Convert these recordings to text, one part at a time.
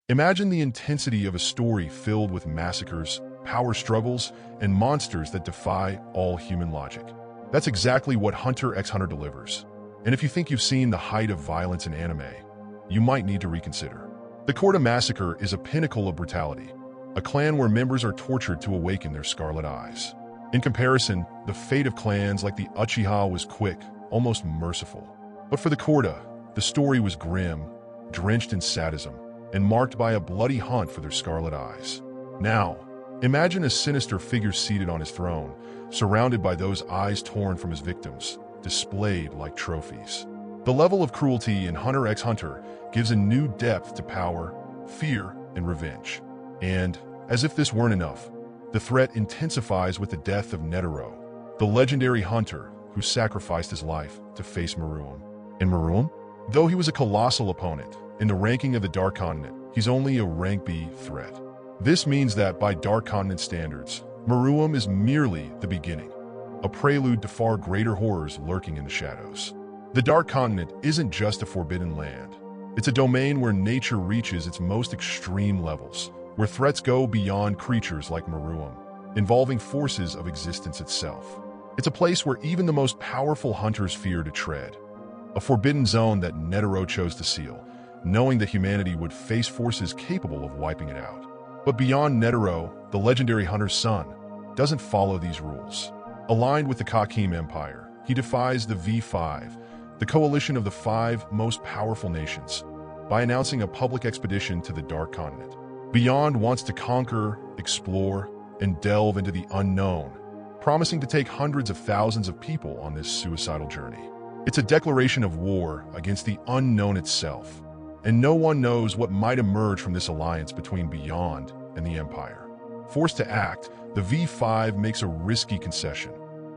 Imagine the intensity of a story filled with massacres, power struggles, and monsters that defy all human logic. That's exactly what Hunter x Hunter delivers. And if you think you've seen the height of violence in anime, you might need to reconsider. The Kurta massacre is a pinnacle of brutality, a clan where members are tortured to awaken their scarlet eyes. In comparison, the fate of clans like the Uchiha was quick, almost merciful. But for the Kurta, the story was grim, drenched in sadism, and marked by a bloody hunt for their scarlet eyes. Now, imagine a sinister figure seated on his throne, surrounded by those eyes torn from his victims, displayed like trophies. The level of cruelty in Hunter x Hunter gives a new depth to power, fear, and revenge. And, as if this weren't enough, the threat intensifies with the death of Netero, the legendary hunter who sacrificed his life to face Meruem. And Meruem? Though he was a colossal opponent, in the ranking of the Dark Continent, he's only a rank B threat. This means that, by Dark Continent standards, Meruem is merely the beginning, a prelude to far greater horrors lurking in the shadows. The Dark Continent isn't just a forbidden land. It's a domain where nature reaches its most extreme levels, where threats go beyond creatures like Meruem, involving forces of existence itself. It's a place where even the most powerful hunters fear to tread, a forbidden zone that Netero chose to seal, knowing that humanity would face forces capable of wiping it out. But beyond Netero, the legendary hunter's son doesn't follow these rules. Aligned with the Kakim Empire, he defies the V5, the coalition of the 5 most powerful nations, by announcing a public expedition to the Dark Continent. Beyond wants to conquer, explore, and delve into the unknown, promising to take hundreds of thousands of people on this suicidal journey. It's a declaration of war against the unknown itself, and no one knows what might emerge from this alliance between Beyond and the Empire. Forced to act, the V5 makes a risky concession.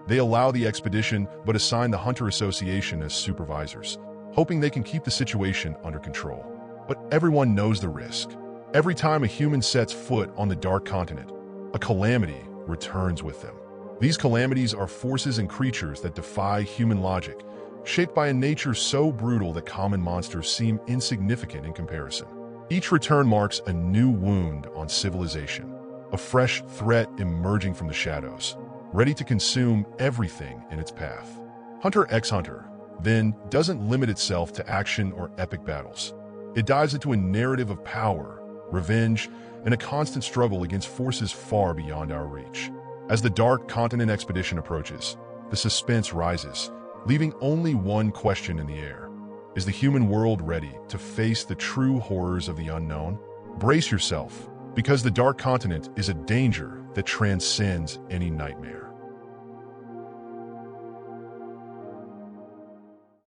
They allow the expedition but assign the Hunter Association as supervisors, hoping they can keep the situation under control. But everyone knows the risk. Every time a human sets foot on the Dark Continent, a calamity returns with them. These calamities are forces and creatures that defy human logic, shaped by a nature so brutal that common monsters seem insignificant in comparison. Each return marks a new wound on civilization, a fresh threat emerging from the shadows, ready to consume everything in its path. Hunter x Hunter, then, doesn't limit itself to action or epic battles. It dives into a narrative of power, revenge, and a constant struggle against forces far beyond our reach. As the Dark Continent expedition approaches, the suspense rises, leaving only one question in the air. Is the human world ready to face the true horrors of the unknown? Brace yourself, because the Dark Continent is a danger that transcends any nightmare.